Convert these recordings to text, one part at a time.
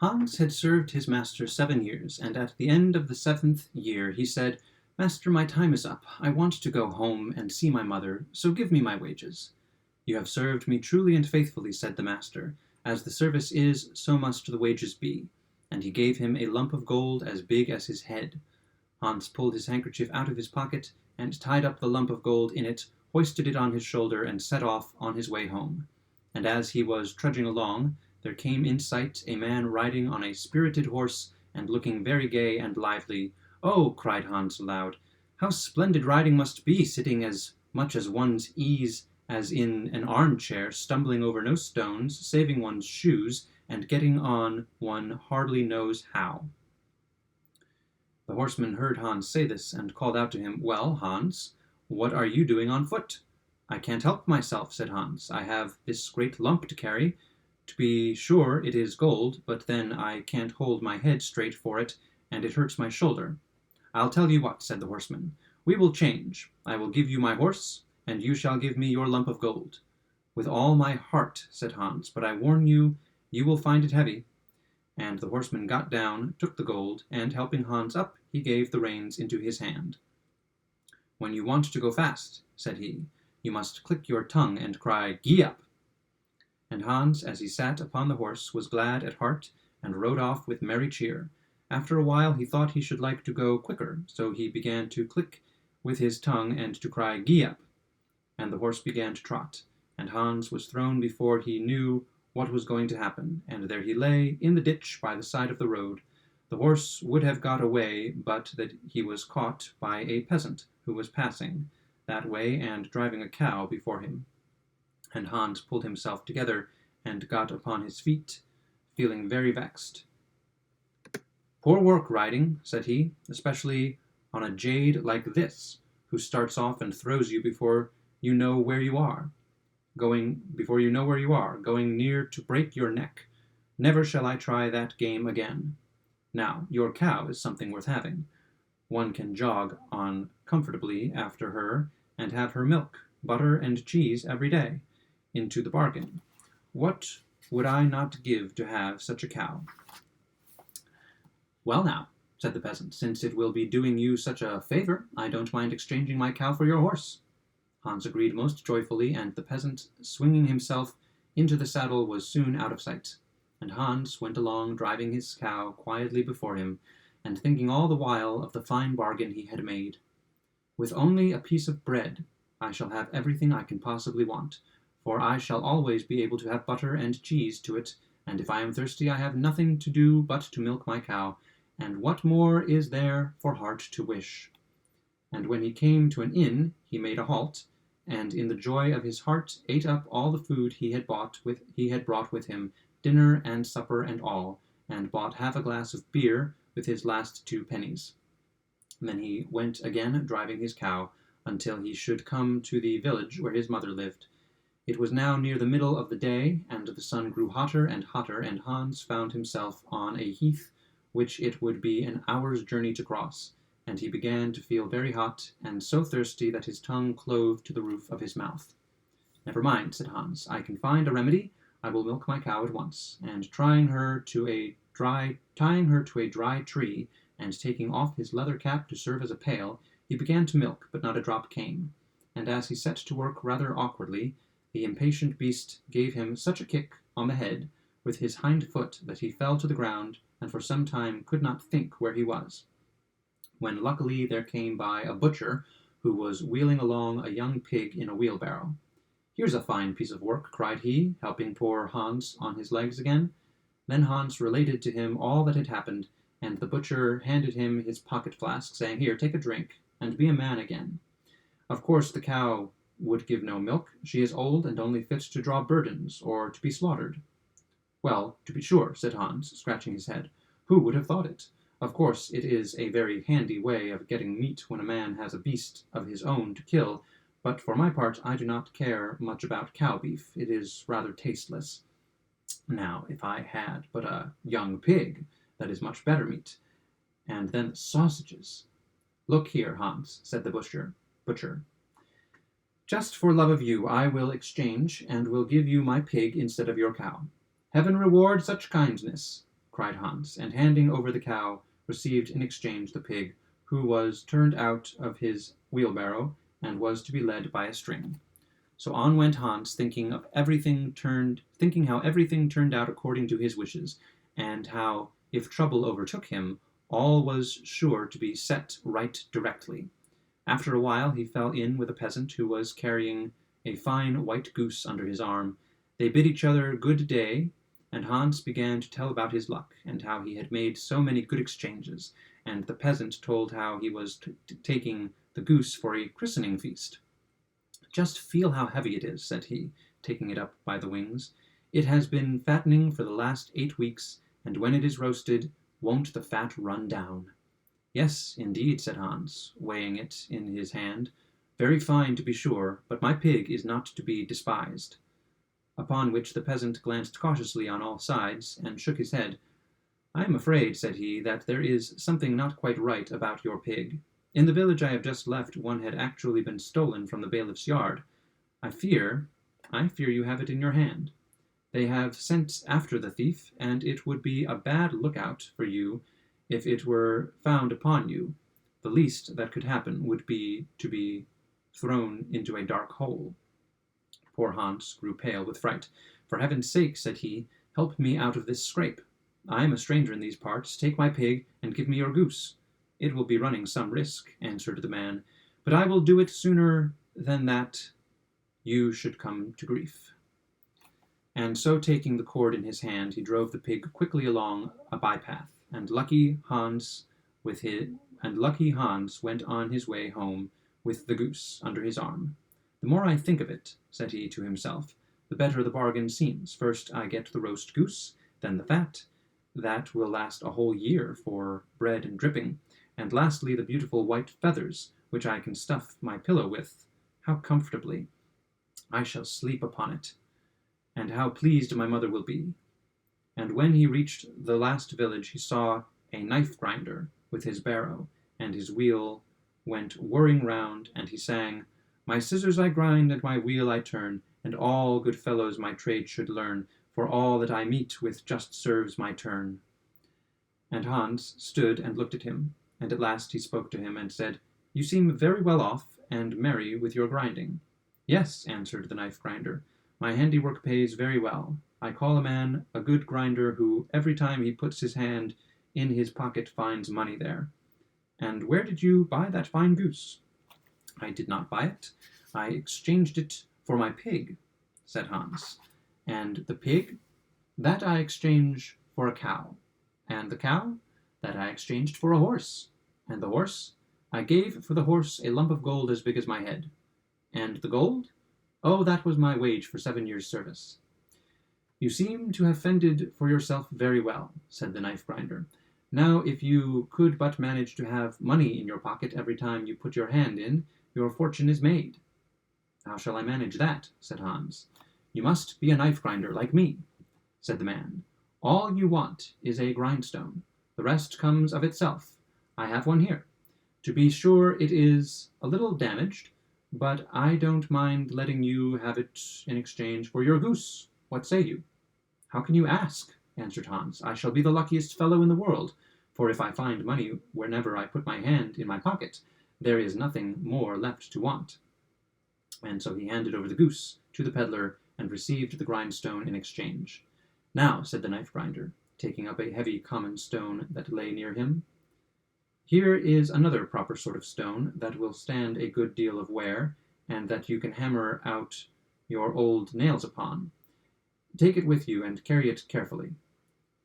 Hans had served his master 7 years, and at the end of the 7th year he said, "Master, my time is up. I want to go home and see my mother, so give me my wages." "You have served me truly and faithfully," said the master. "As the service is, so must the wages be." And he gave him a lump of gold as big as his head. Hans pulled his handkerchief out of his pocket and tied up the lump of gold in it, hoisted it on his shoulder, and set off on his way home. And as he was trudging along, there came in sight a man riding on a spirited horse and looking very gay and lively. "Oh," cried Hans aloud, "how splendid riding must be, sitting as much at one's ease as in an armchair, stumbling over no stones, saving one's shoes, and getting on one hardly knows how." The horseman heard Hans say this, and called out to him, "Well, Hans, what are you doing on foot?" "I can't help myself," said Hans. "I have this great lump to carry. To be sure, it is gold, but then I can't hold my head straight for it, and it hurts my shoulder." "I'll tell you what," said the horseman. "We will change. I will give you my horse, and you shall give me your lump of gold." "With all my heart," said Hans, "but I warn you, you will find it heavy." And the horseman got down, took the gold, and helping Hans up, he gave the reins into his hand. "When you want to go fast," said he, "you must click your tongue and cry, 'Gee up!'" And Hans, as he sat upon the horse, was glad at heart, and rode off with merry cheer. After a while he thought he should like to go quicker, so he began to click with his tongue and to cry, "Gee up!" And the horse began to trot, and Hans was thrown before he knew what was going to happen, and there he lay in the ditch by the side of the road. The horse would have got away, but that he was caught by a peasant who was passing that way and driving a cow before him. And Hans pulled himself together and got upon his feet, feeling very vexed. "Poor work riding," said he, "especially on a jade like this, who starts off and throws you before you know where you are, going near to break your neck. Never shall I try that game again. Now, your cow is something worth having. One can jog on comfortably after her, and have her milk, butter, and cheese every day, into the bargain. What would I not give to have such a cow?" "Well now," said the peasant, "since it will be doing you such a favor, I don't mind exchanging my cow for your horse." Hans agreed most joyfully, and the peasant, swinging himself into the saddle, was soon out of sight. And Hans went along, driving his cow quietly before him, and thinking all the while of the fine bargain he had made. "With only a piece of bread, I shall have everything I can possibly want, for I shall always be able to have butter and cheese to it, and if I am thirsty I have nothing to do but to milk my cow, and what more is there for heart to wish?" And when he came to an inn, he made a halt, and in the joy of his heart ate up all the food he had brought with him, dinner and supper and all, and bought half a glass of beer with his last 2 pennies. Then he went again, driving his cow, until he should come to the village where his mother lived. It was now near the middle of the day, and the sun grew hotter and hotter, and Hans found himself on a heath which it would be an hour's journey to cross, and he began to feel very hot, and so thirsty that his tongue clove to the roof of his mouth. "Never mind," said Hans, "I can find a remedy. I will milk my cow at once." And tying her to a dry tree, and taking off his leather cap to serve as a pail, he began to milk, but not a drop came. And as he set to work rather awkwardly, the impatient beast gave him such a kick on the head with his hind foot that he fell to the ground, and for some time could not think where he was. When luckily there came by a butcher, who was wheeling along a young pig in a wheelbarrow. "Here's a fine piece of work," cried he, helping poor Hans on his legs again. Then Hans related to him all that had happened, and the butcher handed him his pocket flask, saying, "Here, take a drink, and be a man again. Of course the cow would give no milk. She is old and only fit to draw burdens, or to be slaughtered." "Well, to be sure," said Hans, scratching his head. "Who would have thought it? Of course it is a very handy way of getting meat when a man has a beast of his own to kill, but for my part I do not care much about cow beef. It is rather tasteless. Now, if I had but a young pig, that is much better meat. And then the sausages." "Look here, Hans," said the butcher. "Just for love of you I will exchange, and will give you my pig instead of your cow." "Heaven reward such kindness!" cried Hans, and handing over the cow, received in exchange the pig, who was turned out of his wheelbarrow and was to be led by a string. So on went Hans, thinking how everything turned out according to his wishes, and how, if trouble overtook him, all was sure to be set right directly. After a while he fell in with a peasant who was carrying a fine white goose under his arm. They bid each other good day, and Hans began to tell about his luck, and how he had made so many good exchanges, and the peasant told how he was taking the goose for a christening feast. "Just feel how heavy it is," said he, taking it up by the wings. "It has been fattening for the last 8 weeks, and when it is roasted, won't the fat run down?" "Yes, indeed," said Hans, weighing it in his hand. "Very fine, to be sure, but my pig is not to be despised." Upon which the peasant glanced cautiously on all sides, and shook his head. "I am afraid," said he, "that there is something not quite right about your pig. In the village I have just left, one had actually been stolen from the bailiff's yard. I fear you have it in your hand. They have sent after the thief, and it would be a bad lookout for you if it were found upon you. The least that could happen would be to be thrown into a dark hole." Poor Hans grew pale with fright. "For heaven's sake," said he, "help me out of this scrape. I am a stranger in these parts. Take my pig, and give me your goose." "It will be running some risk," answered the man, "but I will do it sooner than that you should come to grief." And so, taking the cord in his hand, he drove the pig quickly along a bypath, and lucky Hans went on his way home with the goose under his arm. "The more I think of it," said he to himself, "the better the bargain seems. First I get the roast goose, then the fat. That will last a whole year for bread and dripping, and lastly the beautiful white feathers, which I can stuff my pillow with. How comfortably I shall sleep upon it, and how pleased my mother will be." And when he reached the last village, he saw a knife grinder with his barrow, and his wheel went whirring round, and he sang, "My scissors I grind, and my wheel I turn, and all good fellows my trade should learn, for all that I meet with just serves my turn." And Hans stood and looked at him, and at last he spoke to him and said, "You seem very well off and merry with your grinding." "Yes," answered the knife grinder, "my handiwork pays very well. I call a man a good grinder who, every time he puts his hand in his pocket, finds money there. And where did you buy that fine goose?" "I did not buy it. I exchanged it for my pig," said Hans. "And the pig?" "That I exchanged for a cow." "And the cow?" "That I exchanged for a horse." "And the horse?" "I gave for the horse a lump of gold as big as my head." "And the gold?" "Oh, that was my wage for 7 years' service." "You seem to have fended for yourself very well," said the knife grinder. "Now, if you could but manage to have money in your pocket every time you put your hand in, your fortune is made." "How shall I manage that?" said Hans. "You must be a knife grinder like me," said the man. "All you want is a grindstone. The rest comes of itself. I have one here. To be sure, it is a little damaged, but I don't mind letting you have it in exchange for your goose. What say you?" "How can you ask?" answered Hans. "I shall be the luckiest fellow in the world, for if I find money whenever I put my hand in my pocket, there is nothing more left to want." And so he handed over the goose to the peddler and received the grindstone in exchange. "Now," said the knife grinder, taking up a heavy common stone that lay near him, "here is another proper sort of stone that will stand a good deal of wear, and that you can hammer out your old nails upon. Take it with you and carry it carefully."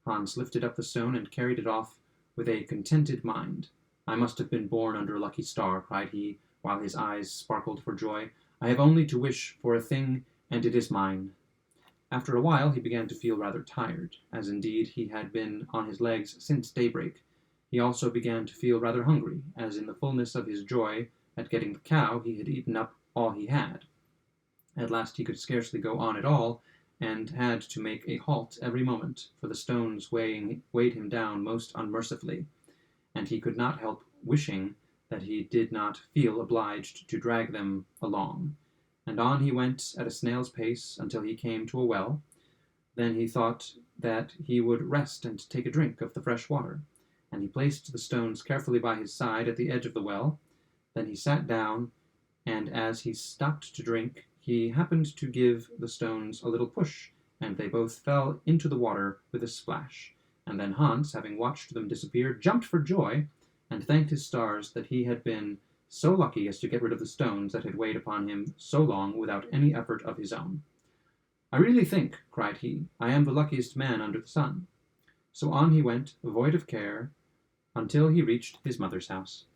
Hans lifted up the stone and carried it off with a contented mind. "I must have been born under a lucky star," cried he, while his eyes sparkled for joy. "I have only to wish for a thing, and it is mine." After a while he began to feel rather tired, as indeed he had been on his legs since daybreak. He also began to feel rather hungry, as in the fullness of his joy at getting the cow he had eaten up all he had. At last he could scarcely go on at all, and had to make a halt every moment, for the stones weighed him down most unmercifully, and he could not help wishing that he did not feel obliged to drag them along. And on he went at a snail's pace until he came to a well. Then he thought that he would rest and take a drink of the fresh water, and he placed the stones carefully by his side at the edge of the well. Then he sat down, and as he stopped to drink, he happened to give the stones a little push, and they both fell into the water with a splash. And then Hans, having watched them disappear, jumped for joy, and thanked his stars that he had been so lucky as to get rid of the stones that had weighed upon him so long without any effort of his own. "I really think," cried he, "I am the luckiest man under the sun." So on he went, void of care, until he reached his mother's house.